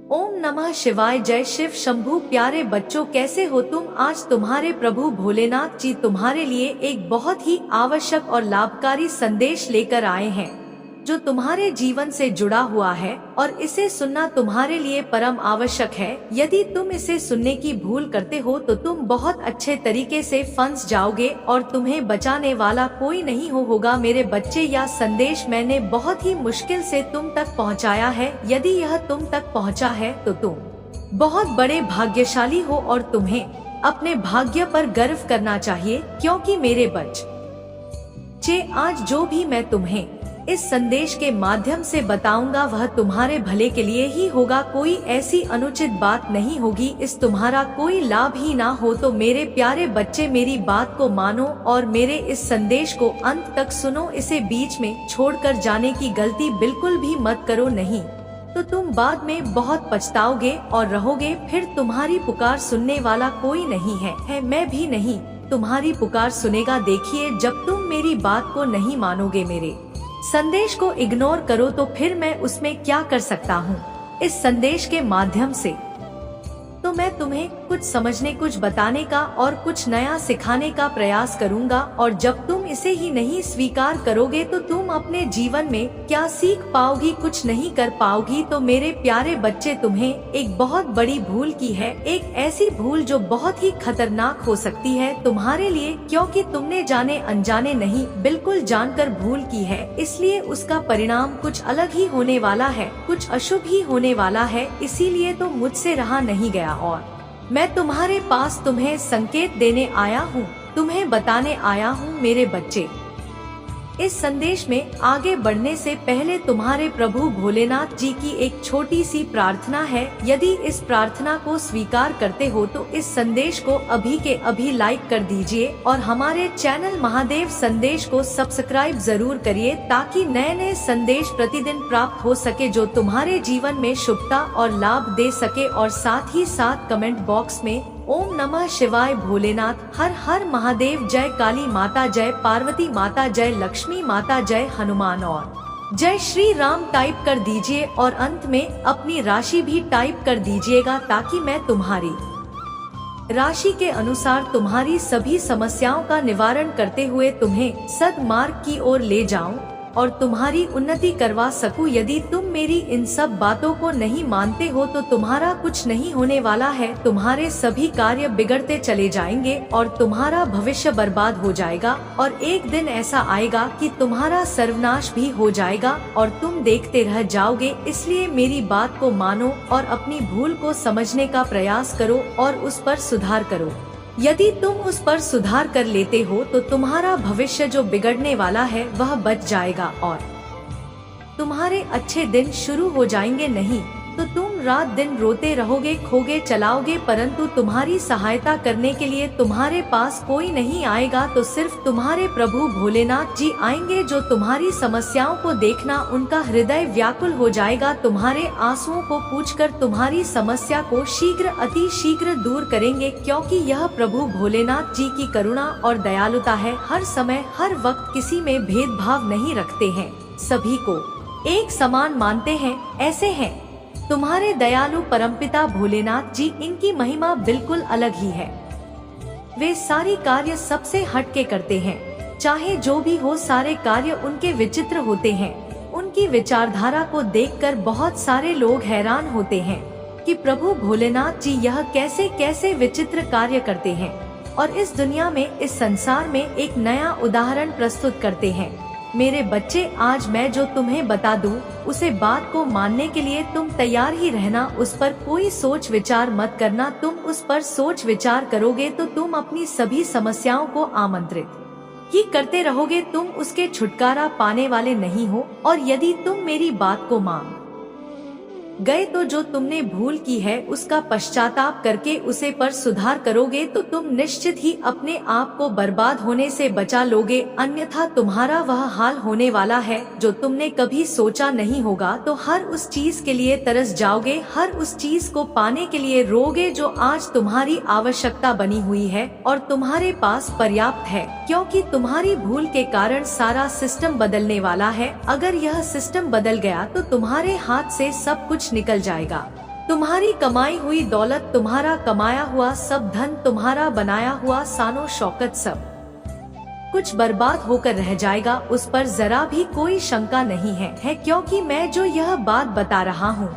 ओम नमः शिवाय। जय शिव शंभू। प्यारे बच्चों, कैसे हो तुम? आज तुम्हारे प्रभु भोलेनाथ जी तुम्हारे लिए एक बहुत ही आवश्यक और लाभकारी संदेश लेकर आए हैं जो तुम्हारे जीवन से जुड़ा हुआ है और इसे सुनना तुम्हारे लिए परम आवश्यक है। यदि तुम इसे सुनने की भूल करते हो तो तुम बहुत अच्छे तरीके से फंस जाओगे और तुम्हें बचाने वाला कोई नहीं होगा। मेरे बच्चे, यह संदेश मैंने बहुत ही मुश्किल से तुम तक पहुंचाया है। यदि यह तुम तक पहुंचा है तो तुम बहुत बड़े भाग्यशाली हो और तुम्हें अपने भाग्य पर गर्व करना चाहिए, क्योंकि मेरे बच्चे, आज जो भी मैं तुम्हें इस संदेश के माध्यम से बताऊंगा वह तुम्हारे भले के लिए ही होगा। कोई ऐसी अनुचित बात नहीं होगी, इस तुम्हारा कोई लाभ ही ना हो। तो मेरे प्यारे बच्चे, मेरी बात को मानो और मेरे इस संदेश को अंत तक सुनो। इसे बीच में छोड़कर जाने की गलती बिल्कुल भी मत करो, नहीं तो तुम बाद में बहुत पछताओगे और रहोगे। फिर तुम्हारी पुकार सुनने वाला कोई नहीं है, मैं भी नहीं तुम्हारी पुकार सुनेगा। देखिए, जब तुम मेरी बात को नहीं मानोगे, मेरे संदेश को इग्नोर करो, तो फिर मैं उसमें क्या कर सकता हूँ? इस संदेश के माध्यम से तो मैं तुम्हें कुछ समझने, कुछ बताने का और कुछ नया सिखाने का प्रयास करूँगा। और जब तुम इसे ही नहीं स्वीकार करोगे तो तुम अपने जीवन में क्या सीख पाओगी? कुछ नहीं कर पाओगी। तो मेरे प्यारे बच्चे, तुम्हें एक बहुत बड़ी भूल की है, एक ऐसी भूल जो बहुत ही खतरनाक हो सकती है तुम्हारे लिए, क्योंकि तुमने जाने अनजाने नहीं, बिल्कुल जानकर भूल की है। इसलिए उसका परिणाम कुछ अलग ही होने वाला है, कुछ अशुभ ही होने वाला है। इसीलिए तो मुझसे रहा नहीं गया और मैं तुम्हारे पास तुम्हें संकेत देने आया हूँ, तुम्हें बताने आया हूँ। मेरे बच्चे, इस संदेश में आगे बढ़ने से पहले तुम्हारे प्रभु भोलेनाथ जी की एक छोटी सी प्रार्थना है। यदि इस प्रार्थना को स्वीकार करते हो तो इस संदेश को अभी के अभी लाइक कर दीजिए और हमारे चैनल महादेव संदेश को सब्सक्राइब जरूर करिए, ताकि नए नए संदेश प्रतिदिन प्राप्त हो सके जो तुम्हारे जीवन में शुभता और लाभ दे सके। और साथ ही साथ कमेंट बॉक्स में ओम नमः शिवाय, भोलेनाथ, हर हर महादेव, जय काली माता, जय पार्वती माता, जय लक्ष्मी माता, जय हनुमान और जय श्री राम टाइप कर दीजिए और अंत में अपनी राशि भी टाइप कर दीजिएगा, ताकि मैं तुम्हारी राशि के अनुसार तुम्हारी सभी समस्याओं का निवारण करते हुए तुम्हें सद्मार्ग की ओर ले जाऊं और तुम्हारी उन्नति करवा सकूं। यदि तुम मेरी इन सब बातों को नहीं मानते हो तो तुम्हारा कुछ नहीं होने वाला है। तुम्हारे सभी कार्य बिगड़ते चले जाएंगे और तुम्हारा भविष्य बर्बाद हो जाएगा और एक दिन ऐसा आएगा कि तुम्हारा सर्वनाश भी हो जाएगा और तुम देखते रह जाओगे। इसलिए मेरी बात को मानो और अपनी भूल को समझने का प्रयास करो और उस पर सुधार करो। यदि तुम उस पर सुधार कर लेते हो तो तुम्हारा भविष्य जो बिगड़ने वाला है वह बच जाएगा और तुम्हारे अच्छे दिन शुरू हो जाएंगे। नहीं तो तुम रात दिन रोते रहोगे, खोगे चलाओगे, परंतु तुम्हारी सहायता करने के लिए तुम्हारे पास कोई नहीं आएगा। तो सिर्फ तुम्हारे प्रभु भोलेनाथ जी आएंगे, जो तुम्हारी समस्याओं को देखना उनका हृदय व्याकुल हो जाएगा। तुम्हारे आंसुओं को पूछकर तुम्हारी समस्या को शीघ्र, अति शीघ्र दूर करेंगे, क्योंकि यह प्रभु भोलेनाथ जी की करुणा और दयालुता है। हर समय हर वक्त किसी में भेदभाव नहीं रखते हैं, सभी को एक समान मानते हैं। ऐसे हैं तुम्हारे दयालु परमपिता भोलेनाथ जी, इनकी महिमा बिल्कुल अलग ही है। वे सारी कार्य सबसे हटके करते हैं, चाहे जो भी हो, सारे कार्य उनके विचित्र होते हैं। उनकी विचारधारा को देखकर बहुत सारे लोग हैरान होते हैं कि प्रभु भोलेनाथ जी यह कैसे कैसे विचित्र कार्य करते हैं और इस दुनिया में, इस संसार में एक नया उदाहरण प्रस्तुत करते हैं। मेरे बच्चे, आज मैं जो तुम्हें बता दूं, उसे बात को मानने के लिए तुम तैयार ही रहना। उस पर कोई सोच विचार मत करना। तुम उस पर सोच विचार करोगे तो तुम अपनी सभी समस्याओं को आमंत्रित ही करते रहोगे। तुम उसके छुटकारा पाने वाले नहीं हो। और यदि तुम मेरी बात को मान गए तो जो तुमने भूल की है उसका पश्चाताप करके उसे पर सुधार करोगे तो तुम निश्चित ही अपने आप को बर्बाद होने से बचा लोगे। अन्यथा तुम्हारा वह हाल होने वाला है जो तुमने कभी सोचा नहीं होगा। तो हर उस चीज के लिए तरस जाओगे, हर उस चीज को पाने के लिए रोगे जो आज तुम्हारी आवश्यकता बनी हुई है और तुम्हारे पास पर्याप्त है, क्योंकि तुम्हारी भूल के कारण सारा सिस्टम बदलने वाला है। अगर यह सिस्टम बदल गया तो तुम्हारे हाथ से सब कुछ निकल जाएगा। तुम्हारी कमाई हुई दौलत, तुम्हारा कमाया हुआ सब धन, तुम्हारा बनाया हुआ सानो शौकत सब कुछ बर्बाद होकर रह जाएगा। उस पर जरा भी कोई शंका नहीं है, क्योंकि मैं जो यह बात बता रहा हूँ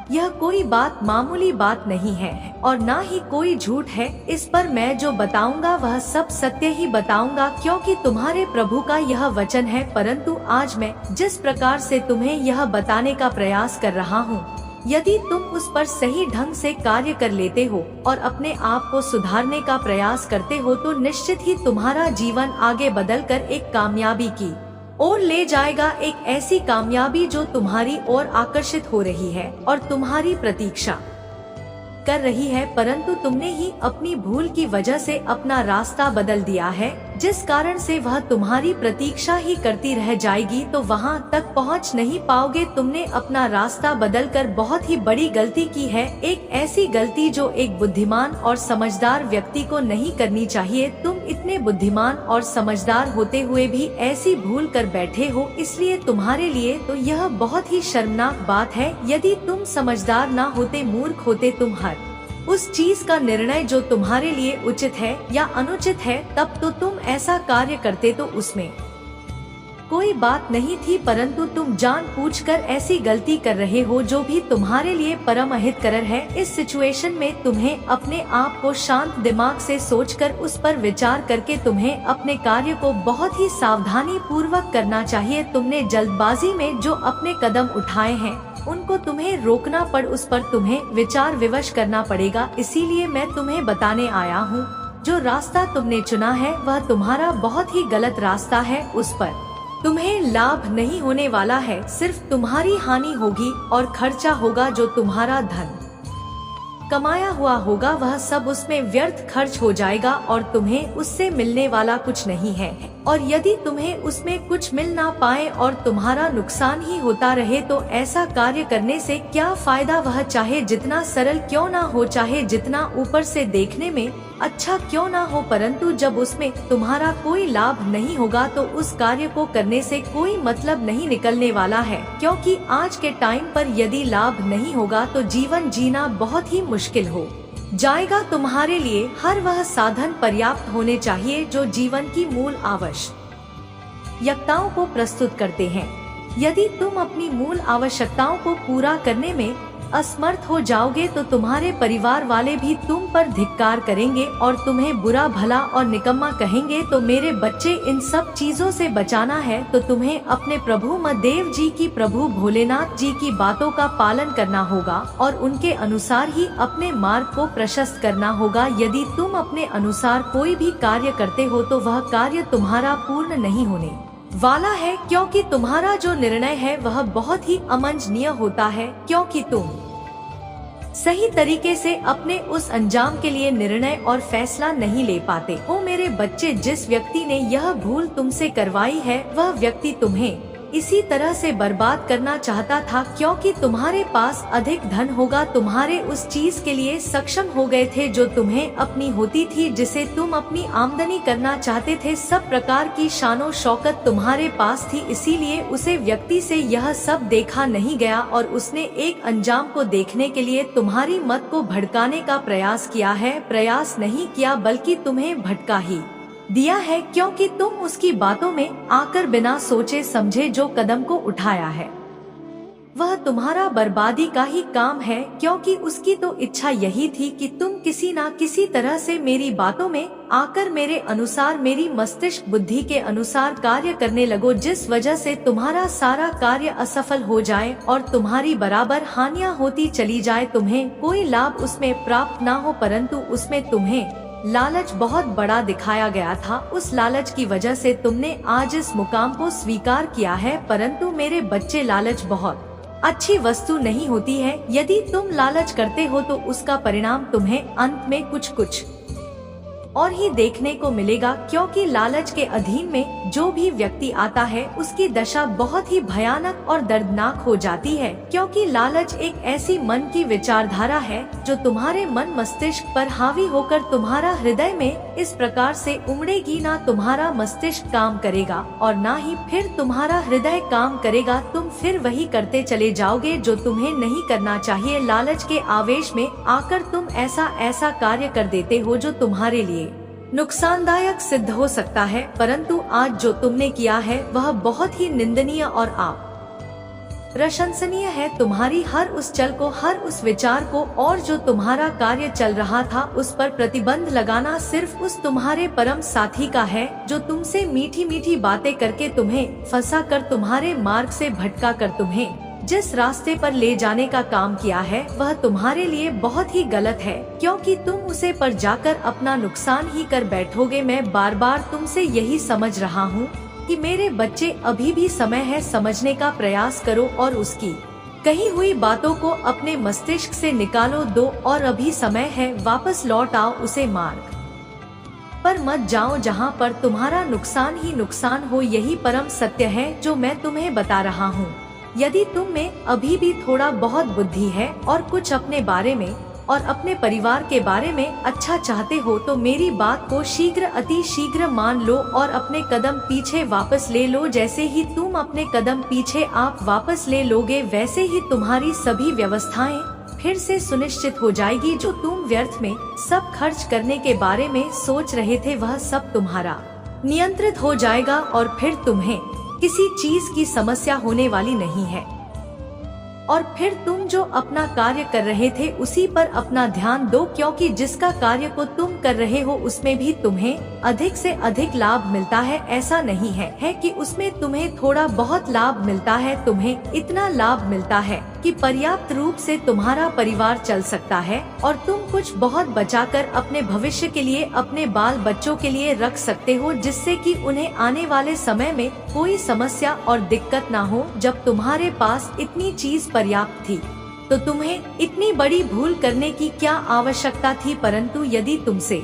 यह कोई बात मामूली बात नहीं है और ना ही कोई झूठ है। इस पर मैं जो बताऊंगा वह सब सत्य ही बताऊंगा, क्योंकि तुम्हारे प्रभु का यह वचन है। परंतु आज मैं जिस प्रकार से तुम्हें यह बताने का प्रयास कर रहा हूँ, यदि तुम उस पर सही ढंग से कार्य कर लेते हो और अपने आप को सुधारने का प्रयास करते हो, तो निश्चित ही तुम्हारा जीवन आगे बदलकर एक कामयाबी की ओर ले जाएगा। एक ऐसी कामयाबी जो तुम्हारी ओर आकर्षित हो रही है और तुम्हारी प्रतीक्षा कर रही है, परंतु तुमने ही अपनी भूल की वजह से अपना रास्ता बदल दिया है, जिस कारण से वह तुम्हारी प्रतीक्षा ही करती रह जाएगी, तो वहां तक पहुंच नहीं पाओगे। तुमने अपना रास्ता बदलकर बहुत ही बड़ी गलती की है, एक ऐसी गलती जो एक बुद्धिमान और समझदार व्यक्ति को नहीं करनी चाहिए। तुम इतने बुद्धिमान और समझदार होते हुए भी ऐसी भूल कर बैठे हो, इसलिए तुम्हारे लिए तो यह बहुत ही शर्मनाक बात है। यदि तुम समझदार ना होते, मूर्ख होते, तुम हर उस चीज का निर्णय जो तुम्हारे लिए उचित है या अनुचित है, तब तो तुम ऐसा कार्य करते, तो उसमें कोई बात नहीं थी। परंतु तुम जानबूझकर ऐसी गलती कर रहे हो जो भी तुम्हारे लिए परम अहितकर है। इस सिचुएशन में तुम्हें अपने आप को शांत दिमाग से सोचकर उस पर विचार करके तुम्हें अपने कार्य को बहुत ही सावधानी पूर्वक करना चाहिए। तुमने जल्दबाजी में जो अपने कदम उठाए हैं उनको तुम्हें रोकना पड़, उस पर तुम्हें विचार विवश करना पड़ेगा। इसीलिए मैं तुम्हें बताने आया हूँ, जो रास्ता तुमने चुना है वह तुम्हारा बहुत ही गलत रास्ता है। उस पर तुम्हें लाभ नहीं होने वाला है, सिर्फ तुम्हारी हानि होगी और खर्चा होगा। जो तुम्हारा धन कमाया हुआ होगा वह सब उसमें व्यर्थ खर्च हो जाएगा और तुम्हें उससे मिलने वाला कुछ नहीं है। और यदि तुम्हें उसमें कुछ मिल ना पाए और तुम्हारा नुकसान ही होता रहे, तो ऐसा कार्य करने से क्या फायदा। वह चाहे जितना सरल क्यों ना हो, चाहे जितना ऊपर से देखने में अच्छा क्यों ना हो, परंतु जब उसमें तुम्हारा कोई लाभ नहीं होगा तो उस कार्य को करने से कोई मतलब नहीं निकलने वाला है। क्योंकि आज के टाइम पर यदि लाभ नहीं होगा तो जीवन जीना बहुत ही मुश्किल हो जाएगा। तुम्हारे लिए हर वह साधन पर्याप्त होने चाहिए जो जीवन की मूल आवश्यकताओं को प्रस्तुत करते हैं। यदि तुम अपनी मूल आवश्यकताओं को पूरा करने में असमर्थ हो जाओगे तो तुम्हारे परिवार वाले भी तुम पर धिक्कार करेंगे और तुम्हें बुरा भला और निकम्मा कहेंगे। तो मेरे बच्चे, इन सब चीजों से बचाना है तो तुम्हें अपने प्रभु महादेव जी की, प्रभु भोलेनाथ जी की बातों का पालन करना होगा और उनके अनुसार ही अपने मार्ग को प्रशस्त करना होगा। यदि तुम अपने अनुसार कोई भी कार्य करते हो तो वह कार्य तुम्हारा पूर्ण नहीं होने वाला है, क्योंकि तुम्हारा जो निर्णय है वह बहुत ही अमंजनीय होता है, क्योंकि तुम सही तरीके से अपने उस अंजाम के लिए निर्णय और फैसला नहीं ले पाते। ओ मेरे बच्चे, जिस व्यक्ति ने यह भूल तुमसे करवाई है वह व्यक्ति तुम्हें इसी तरह से बर्बाद करना चाहता था, क्योंकि तुम्हारे पास अधिक धन होगा, तुम्हारे उस चीज के लिए सक्षम हो गए थे जो तुम्हें अपनी होती थी, जिसे तुम अपनी आमदनी करना चाहते थे। सब प्रकार की शानो शौकत तुम्हारे पास थी, इसीलिए उसे व्यक्ति से यह सब देखा नहीं गया और उसने एक अंजाम को देखने के लिए तुम्हारी मत को भड़काने का प्रयास किया है। प्रयास नहीं किया बल्कि तुम्हें भटका ही दिया है, क्योंकि तुम उसकी बातों में आकर बिना सोचे समझे जो कदम को उठाया है वह तुम्हारा बर्बादी का ही काम है। क्योंकि उसकी तो इच्छा यही थी कि तुम किसी ना किसी तरह से मेरी बातों में आकर मेरे अनुसार, मेरी मस्तिष्क बुद्धि के अनुसार कार्य करने लगो, जिस वजह से तुम्हारा सारा कार्य असफल हो जाए और तुम्हारी बराबर हानियां होती चली जाए। तुम्हें कोई लाभ उसमें प्राप्त ना हो, परंतु उसमें तुम्हें लालच बहुत बड़ा दिखाया गया था। उस लालच की वजह से तुमने आज इस मुकाम को स्वीकार किया है। परंतु मेरे बच्चे, लालच बहुत अच्छी वस्तु नहीं होती है। यदि तुम लालच करते हो तो उसका परिणाम तुम्हें अंत में कुछ और ही देखने को मिलेगा, क्योंकि लालच के अधीन में जो भी व्यक्ति आता है उसकी दशा बहुत ही भयानक और दर्दनाक हो जाती है। क्योंकि लालच एक ऐसी मन की विचारधारा है जो तुम्हारे मन मस्तिष्क पर हावी होकर तुम्हारा हृदय में इस प्रकार से उमड़ेगी, ना तुम्हारा मस्तिष्क काम करेगा और ना ही फिर तुम्हारा हृदय काम करेगा। तुम फिर वही करते चले जाओगे जो तुम्हें नहीं करना चाहिए। लालच के आवेश में आकर तुम ऐसा कार्य कर देते हो जो तुम्हारे लिए नुकसानदायक सिद्ध हो सकता है, परंतु आज जो तुमने किया है वह बहुत ही निंदनीय और आप प्रशंसनीय है। तुम्हारी हर उस चल को, हर उस विचार को और जो तुम्हारा कार्य चल रहा था उस पर प्रतिबंध लगाना सिर्फ उस तुम्हारे परम साथी का है जो तुमसे मीठी मीठी बातें करके तुम्हें फंसा कर, तुम्हारे मार्ग से भटका कर तुम्हें जिस रास्ते पर ले जाने का काम किया है वह तुम्हारे लिए बहुत ही गलत है, क्योंकि तुम उसे पर जाकर अपना नुकसान ही कर बैठोगे। मैं बार बार तुमसे यही समझ रहा हूँ कि मेरे बच्चे, अभी भी समय है, समझने का प्रयास करो और उसकी कही हुई बातों को अपने मस्तिष्क से निकालो दो और अभी समय है, वापस लौट आओ। उसे मार्ग पर मत जाओ जहाँ पर तुम्हारा नुकसान ही नुकसान हो। यही परम सत्य है जो मैं तुम्हें बता रहा हूँ। यदि तुम में अभी भी थोड़ा बहुत बुद्धि है और कुछ अपने बारे में और अपने परिवार के बारे में अच्छा चाहते हो तो मेरी बात को शीघ्र, अति शीघ्र मान लो और अपने कदम पीछे वापस ले लो। जैसे ही तुम अपने कदम पीछे आप वापस ले लोगे, वैसे ही तुम्हारी सभी व्यवस्थाएं फिर से सुनिश्चित हो जाएगी। जो तुम व्यर्थ में सब खर्च करने के बारे में सोच रहे थे वह सब तुम्हारा नियंत्रित हो जाएगा और फिर तुम्हें किसी चीज की समस्या होने वाली नहीं है। और फिर तुम जो अपना कार्य कर रहे थे उसी पर अपना ध्यान दो, क्योंकि जिसका कार्य को तुम कर रहे हो उसमें भी तुम्हें अधिक से अधिक लाभ मिलता है। ऐसा नहीं है कि उसमें तुम्हें थोड़ा बहुत लाभ मिलता है, तुम्हें इतना लाभ मिलता है कि पर्याप्त रूप से तुम्हारा परिवार चल सकता है और तुम कुछ बहुत बचाकर अपने भविष्य के लिए, अपने बाल बच्चों के लिए रख सकते हो, जिससे कि उन्हें आने वाले समय में कोई समस्या और दिक्कत ना हो। जब तुम्हारे पास इतनी चीज पर्याप्त थी तो तुम्हें इतनी बड़ी भूल करने की क्या आवश्यकता थी। परंतु यदि तुमसे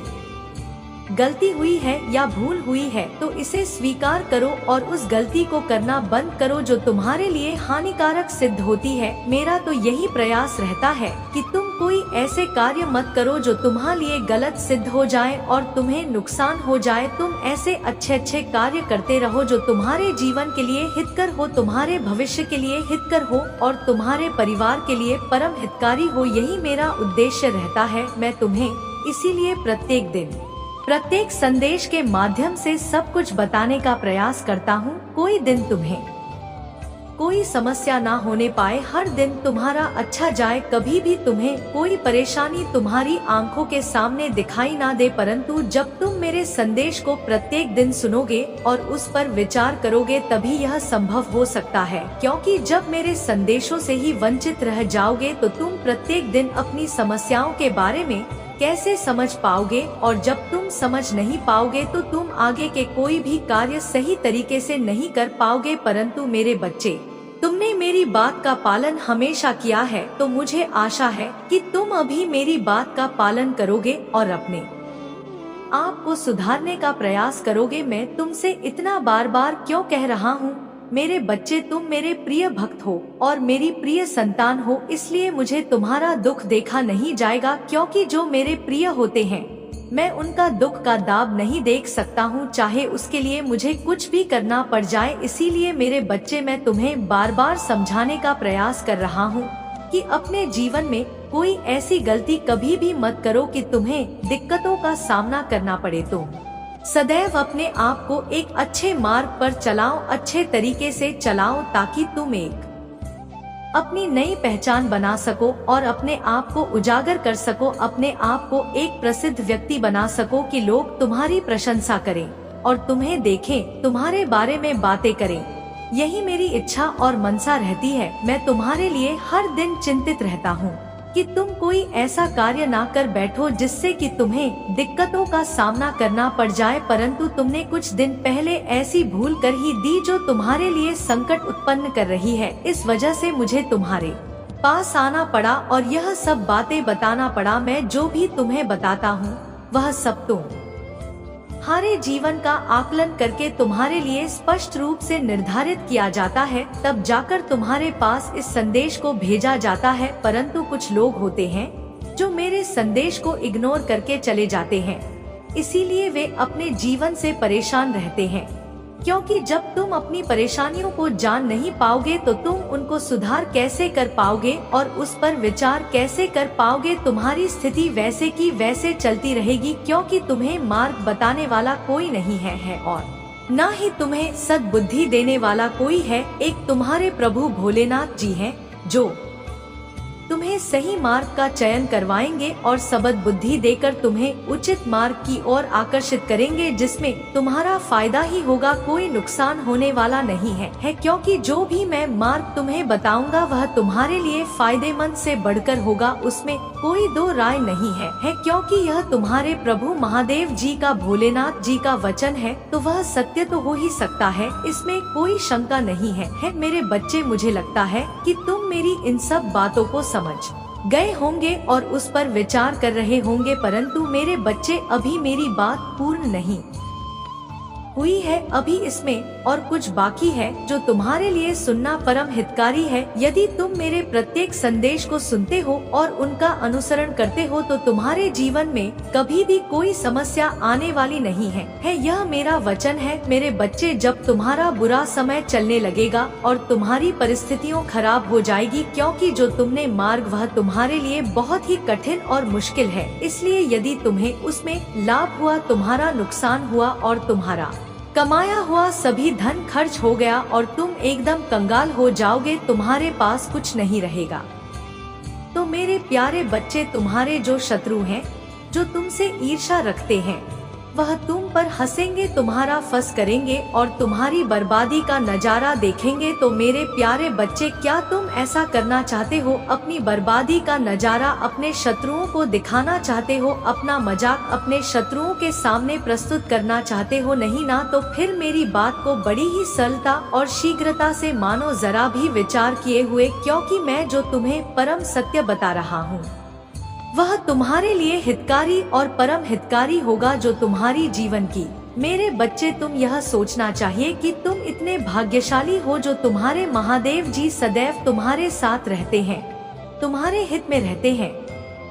गलती हुई है या भूल हुई है तो इसे स्वीकार करो और उस गलती को करना बंद करो जो तुम्हारे लिए हानिकारक सिद्ध होती है। मेरा तो यही प्रयास रहता है कि तुम कोई ऐसे कार्य मत करो जो तुम्हारे लिए गलत सिद्ध हो जाए और तुम्हें नुकसान हो जाए। तुम ऐसे अच्छे अच्छे कार्य करते रहो जो तुम्हारे जीवन के लिए हितकर हो, तुम्हारे भविष्य के लिए हितकर हो और तुम्हारे परिवार के लिए परम हितकारी हो। यही मेरा उद्देश्य रहता है। मैं तुम्हें इसीलिए प्रत्येक दिन, प्रत्येक संदेश के माध्यम से सब कुछ बताने का प्रयास करता हूँ। कोई दिन तुम्हें कोई समस्या ना होने पाए, हर दिन तुम्हारा अच्छा जाए, कभी भी तुम्हें कोई परेशानी तुम्हारी आंखों के सामने दिखाई ना दे। परंतु जब तुम मेरे संदेश को प्रत्येक दिन सुनोगे और उस पर विचार करोगे तभी यह संभव हो सकता है, क्योंकि जब मेरे संदेशों से ही वंचित रह जाओगे तो तुम प्रत्येक दिन अपनी समस्याओं के बारे में कैसे समझ पाओगे, और जब तुम समझ नहीं पाओगे तो तुम आगे के कोई भी कार्य सही तरीके से नहीं कर पाओगे। परंतु मेरे बच्चे, तुमने मेरी बात का पालन हमेशा किया है तो मुझे आशा है कि तुम अभी मेरी बात का पालन करोगे और अपने आप को सुधारने का प्रयास करोगे। मैं तुमसे इतना बार बार क्यों कह रहा हूँ? मेरे बच्चे, तुम मेरे प्रिय भक्त हो और मेरी प्रिय संतान हो, इसलिए मुझे तुम्हारा दुख देखा नहीं जाएगा, क्योंकि जो मेरे प्रिय होते हैं मैं उनका दुख का दाब नहीं देख सकता हूँ, चाहे उसके लिए मुझे कुछ भी करना पड़ जाए। इसीलिए मेरे बच्चे, मैं तुम्हें बार बार समझाने का प्रयास कर रहा हूँ कि अपने जीवन में कोई ऐसी गलती कभी भी मत करो कि तुम्हें दिक्कतों का सामना करना पड़े। तुम सदैव अपने आप को एक अच्छे मार्ग पर चलाओ, अच्छे तरीके से चलाओ, ताकि तुम एक अपनी नई पहचान बना सको और अपने आप को उजागर कर सको, अपने आप को एक प्रसिद्ध व्यक्ति बना सको कि लोग तुम्हारी प्रशंसा करें और तुम्हें देखें, तुम्हारे बारे में बातें करें। यही मेरी इच्छा और मनसा रहती है। मैं तुम्हारे लिए हर दिन चिंतित रहता हूँ कि तुम कोई ऐसा कार्य ना कर बैठो जिससे कि तुम्हें दिक्कतों का सामना करना पड़ जाए। परंतु तुमने कुछ दिन पहले ऐसी भूल कर ही दी जो तुम्हारे लिए संकट उत्पन्न कर रही है। इस वजह से मुझे तुम्हारे पास आना पड़ा और यह सब बातें बताना पड़ा। मैं जो भी तुम्हें बताता हूँ वह सब तुम्हारे जीवन का आकलन करके तुम्हारे लिए स्पष्ट रूप से निर्धारित किया जाता है, तब जाकर तुम्हारे पास इस संदेश को भेजा जाता है। परंतु कुछ लोग होते हैं जो मेरे संदेश को इग्नोर करके चले जाते हैं। इसीलिए वे अपने जीवन से परेशान रहते हैं। क्योंकि जब तुम अपनी परेशानियों को जान नहीं पाओगे तो तुम उनको सुधार कैसे कर पाओगे और उस पर विचार कैसे कर पाओगे। तुम्हारी स्थिति वैसे की वैसे चलती रहेगी, क्योंकि तुम्हें मार्ग बताने वाला कोई नहीं है और न ही तुम्हें सद्बुद्धि देने वाला कोई है। एक तुम्हारे प्रभु भोलेनाथ जी हैं, जो तुम्हें सही मार्ग का चयन करवाएंगे और सबद बुद्धि देकर तुम्हें उचित मार्ग की ओर आकर्षित करेंगे, जिसमें तुम्हारा फायदा ही होगा, कोई नुकसान होने वाला नहीं है। क्योंकि जो भी मैं मार्ग तुम्हें बताऊंगा वह तुम्हारे लिए फायदेमंद से बढ़कर होगा, उसमें कोई दो राय नहीं है। क्योंकि यह तुम्हारे प्रभु महादेव जी का, भोलेनाथ जी का वचन है, तो वह सत्य तो हो ही सकता है, इसमें कोई शंका नहीं है। मेरे बच्चे, मुझे लगता है कि तुम मेरी इन सब बातों को समझ गए होंगे और उस पर विचार कर रहे होंगे, परंतु मेरे बच्चे अभी मेरी बात पूर्ण नहीं हुई है। अभी इसमें और कुछ बाकी है जो तुम्हारे लिए सुनना परम हितकारी है। यदि तुम मेरे प्रत्येक संदेश को सुनते हो और उनका अनुसरण करते हो तो तुम्हारे जीवन में कभी भी कोई समस्या आने वाली नहीं है। यह मेरा वचन है मेरे बच्चे। जब तुम्हारा बुरा समय चलने लगेगा और तुम्हारी परिस्थितियां खराब हो जाएगी, क्योंकि जो तुमने मार्ग वह तुम्हारे लिए बहुत ही कठिन और मुश्किल है, इसलिए यदि तुम्हें उसमें लाभ हुआ, तुम्हारा नुकसान हुआ और तुम्हारा कमाया हुआ सभी धन खर्च हो गया और तुम एकदम कंगाल हो जाओगे, तुम्हारे पास कुछ नहीं रहेगा, तो मेरे प्यारे बच्चे, तुम्हारे जो शत्रु हैं, जो तुमसे ईर्ष्या रखते हैं, वह तुम पर हंसेंगे, तुम्हारा फंस करेंगे और तुम्हारी बर्बादी का नजारा देखेंगे। तो मेरे प्यारे बच्चे, क्या तुम ऐसा करना चाहते हो? अपनी बर्बादी का नजारा अपने शत्रुओं को दिखाना चाहते हो? अपना मजाक अपने शत्रुओं के सामने प्रस्तुत करना चाहते हो? नहीं ना? तो फिर मेरी बात को बड़ी ही सरलता और शीघ्रता से मानो, जरा भी विचार किए हुए, क्योंकि मैं जो तुम्हें परम सत्य बता रहा हूँ वह तुम्हारे लिए हितकारी और परम हितकारी होगा, जो तुम्हारी जीवन की। मेरे बच्चे, तुम यह सोचना चाहिए कि तुम इतने भाग्यशाली हो जो तुम्हारे महादेव जी सदैव तुम्हारे साथ रहते हैं, तुम्हारे हित में रहते हैं,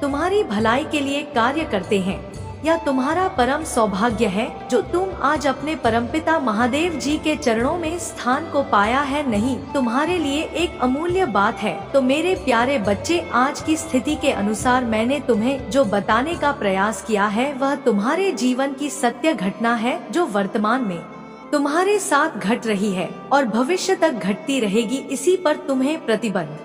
तुम्हारी भलाई के लिए कार्य करते हैं। यह तुम्हारा परम सौभाग्य है जो तुम आज अपने परमपिता महादेव जी के चरणों में स्थान को पाया है। नहीं, तुम्हारे लिए एक अमूल्य बात है। तो मेरे प्यारे बच्चे, आज की स्थिति के अनुसार मैंने तुम्हें जो बताने का प्रयास किया है वह तुम्हारे जीवन की सत्य घटना है, जो वर्तमान में तुम्हारे साथ घट रही है और भविष्य तक घटती रहेगी। इसी पर तुम्हें प्रतिबंध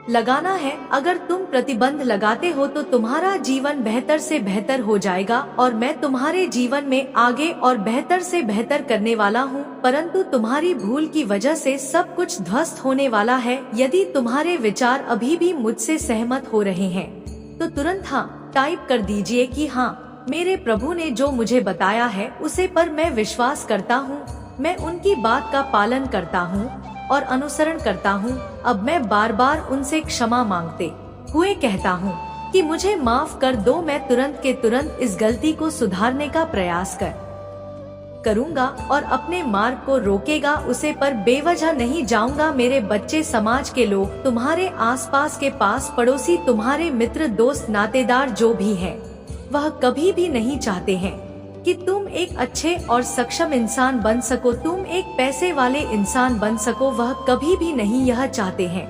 लगाना है। अगर तुम प्रतिबंध लगाते हो तो तुम्हारा जीवन बेहतर से बेहतर हो जाएगा और मैं तुम्हारे जीवन में आगे और बेहतर से बेहतर करने वाला हूँ, परंतु तुम्हारी भूल की वजह से सब कुछ ध्वस्त होने वाला है। यदि तुम्हारे विचार अभी भी मुझसे सहमत हो रहे हैं तो तुरंत हाँ टाइप कर दीजिए कि हाँ, मेरे प्रभु ने जो मुझे बताया है उसे पर मैं विश्वास करता हूँ, मैं उनकी बात का पालन करता हूँ और अनुसरण करता हूँ। अब मैं बार बार उनसे क्षमा मांगते हुए कहता हूँ कि मुझे माफ कर दो। मैं तुरंत के तुरंत इस गलती को सुधारने का प्रयास करूँगा और अपने मार्ग को रोकेगा, उसे पर बेवजह नहीं जाऊंगा। मेरे बच्चे, समाज के लोग, तुम्हारे आसपास के पास पड़ोसी, तुम्हारे मित्र, दोस्त, नातेदार जो भी है, वह कभी भी नहीं चाहते हैं कि तुम एक अच्छे और सक्षम इंसान बन सको, तुम एक पैसे वाले इंसान बन सको। वह कभी भी नहीं यह चाहते हैं,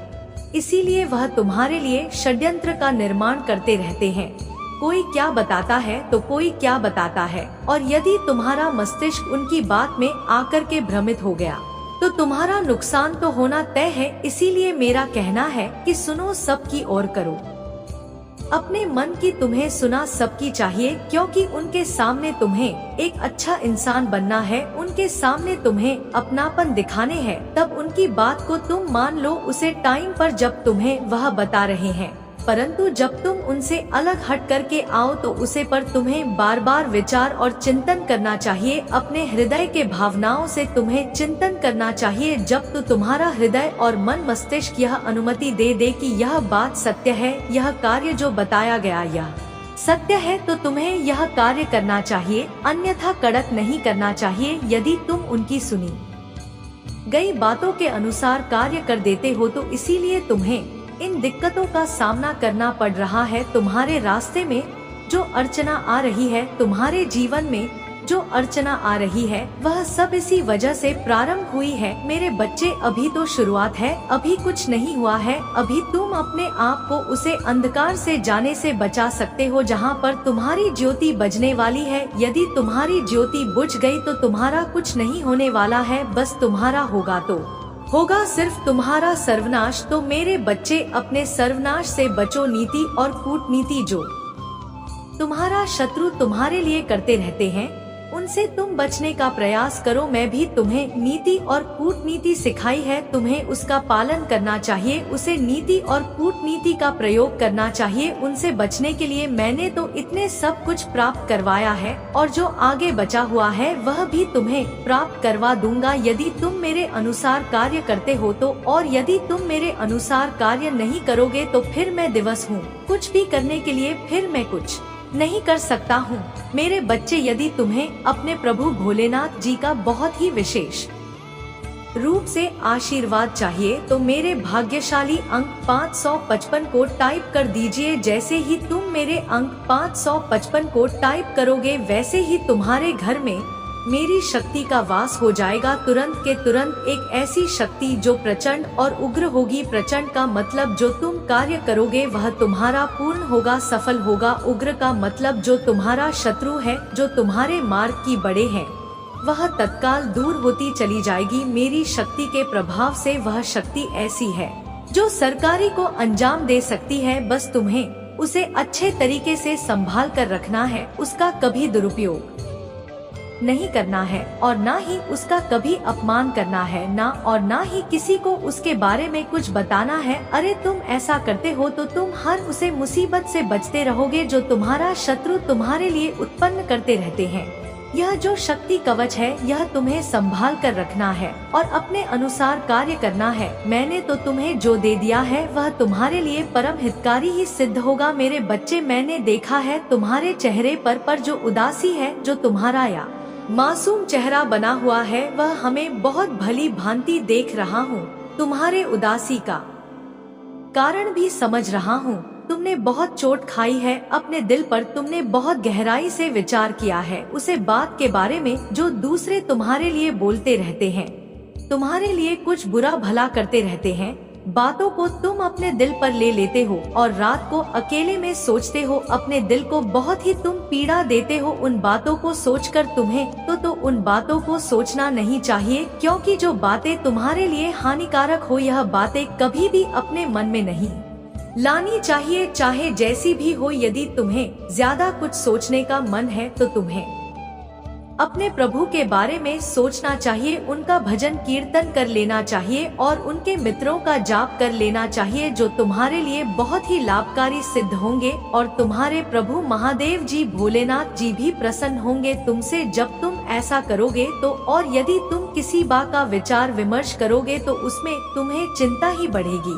इसीलिए वह तुम्हारे लिए षड्यंत्र का निर्माण करते रहते हैं। कोई क्या बताता है तो कोई क्या बताता है, और यदि तुम्हारा मस्तिष्क उनकी बात में आकर के भ्रमित हो गया तो तुम्हारा नुकसान तो होना तय है। इसीलिए मेरा कहना है कि सुनो सबकी और करो अपने मन की। तुम्हें सुना सबकी चाहिए, क्योंकि उनके सामने तुम्हें एक अच्छा इंसान बनना है, उनके सामने तुम्हें अपनापन दिखाने हैं। तब उनकी बात को तुम मान लो उसे टाइम पर जब तुम्हें वह बता रहे हैं, परंतु जब तुम उनसे अलग हट करके आओ तो उसे पर तुम्हें बार बार विचार और चिंतन करना चाहिए। अपने हृदय के भावनाओं से तुम्हें चिंतन करना चाहिए। जब तो तुम्हारा हृदय और मन मस्तिष्क यह अनुमति दे दे कि यह बात सत्य है, यह कार्य जो बताया गया यह सत्य है, तो तुम्हें यह कार्य करना चाहिए, अन्यथा कड़क नहीं करना चाहिए। यदि तुम उनकी सुनी गई बातों के अनुसार कार्य कर देते हो तो इसीलिए तुम्हें इन दिक्कतों का सामना करना पड़ रहा है। तुम्हारे रास्ते में जो अर्चना आ रही है तुम्हारे जीवन में, जो अर्चना आ रही है वह सब इसी वजह से प्रारंभ हुई है। मेरे बच्चे, अभी तो शुरुआत है, अभी कुछ नहीं हुआ है। अभी तुम अपने आप को उसे अंधकार से जाने से बचा सकते हो जहां पर तुम्हारी ज्योति बजने वाली है। यदि तुम्हारी ज्योति बुझ गई तो तुम्हारा कुछ नहीं होने वाला है, बस तुम्हारा होगा तो होगा सिर्फ तुम्हारा सर्वनाश। तो मेरे बच्चे, अपने सर्वनाश से बचो। नीति और कूटनीति जो तुम्हारा शत्रु तुम्हारे लिए करते रहते हैं, उनसे तुम बचने का प्रयास करो। मैं भी तुम्हें नीति और कूटनीति सिखाई है, तुम्हें उसका पालन करना चाहिए, उसे नीति और कूटनीति का प्रयोग करना चाहिए। उनसे बचने के लिए मैंने तो इतने सब कुछ प्राप्त करवाया है, और जो आगे बचा हुआ है वह भी तुम्हें प्राप्त करवा दूंगा यदि तुम मेरे अनुसार कार्य करते हो तो। और यदि तुम मेरे अनुसार कार्य नहीं करोगे तो फिर मैं दिवस हूँ, कुछ भी करने के लिए फिर मैं कुछ नहीं कर सकता हूँ। मेरे बच्चे, यदि तुम्हें अपने प्रभु भोलेनाथ जी का बहुत ही विशेष रूप से आशीर्वाद चाहिए तो मेरे भाग्यशाली अंक 555 को टाइप कर दीजिए। जैसे ही तुम मेरे अंक 555 को टाइप करोगे वैसे ही तुम्हारे घर में मेरी शक्ति का वास हो जाएगा। तुरंत के तुरंत एक ऐसी शक्ति जो प्रचंड और उग्र होगी। प्रचंड का मतलब जो तुम कार्य करोगे वह तुम्हारा पूर्ण होगा, सफल होगा। उग्र का मतलब जो तुम्हारा शत्रु है, जो तुम्हारे मार्ग की बड़े है, वह तत्काल दूर होती चली जाएगी। मेरी शक्ति के प्रभाव से वह शक्ति ऐसी है जो सरकारी को अंजाम दे सकती है। बस तुम्हें उसे अच्छे तरीके से संभाल कर रखना है, उसका कभी दुरुपयोग नहीं करना है और ना ही उसका कभी अपमान करना है, ना और ना ही किसी को उसके बारे में कुछ बताना है। अरे तुम ऐसा करते हो तो तुम हर उसे मुसीबत से बचते रहोगे जो तुम्हारा शत्रु तुम्हारे लिए उत्पन्न करते रहते हैं। यह जो शक्ति कवच है यह तुम्हें संभाल कर रखना है और अपने अनुसार कार्य करना है। मैंने तो तुम्हें जो दे दिया है वह तुम्हारे लिए परम हितकारी ही सिद्ध होगा। मेरे बच्चे, मैंने देखा है तुम्हारे चेहरे पर जो उदासी है, जो तुम्हारा या मासूम चेहरा बना हुआ है, वह हमें बहुत भली भांति देख रहा हूँ। तुम्हारे उदासी का कारण भी समझ रहा हूँ। तुमने बहुत चोट खाई है अपने दिल पर, तुमने बहुत गहराई से विचार किया है उसे बात के बारे में जो दूसरे तुम्हारे लिए बोलते रहते हैं, तुम्हारे लिए कुछ बुरा भला करते रहते हैं। बातों को तुम अपने दिल पर ले लेते हो और रात को अकेले में सोचते हो। अपने दिल को बहुत ही तुम पीड़ा देते हो उन बातों को सोचकर। तुम्हें तो उन बातों को सोचना नहीं चाहिए, क्योंकि जो बातें तुम्हारे लिए हानिकारक हो यह बातें कभी भी अपने मन में नहीं लानी चाहिए, चाहे जैसी भी हो। यदि तुम्हें ज्यादा कुछ सोचने का मन है तो तुम्हें अपने प्रभु के बारे में सोचना चाहिए, उनका भजन कीर्तन कर लेना चाहिए और उनके मित्रों का जाप कर लेना चाहिए जो तुम्हारे लिए बहुत ही लाभकारी सिद्ध होंगे। और तुम्हारे प्रभु महादेव जी, भोलेनाथ जी भी प्रसन्न होंगे तुमसे जब तुम ऐसा करोगे तो। और यदि तुम किसी बात का विचार विमर्श करोगे तो उसमें तुम्हें चिंता ही बढ़ेगी।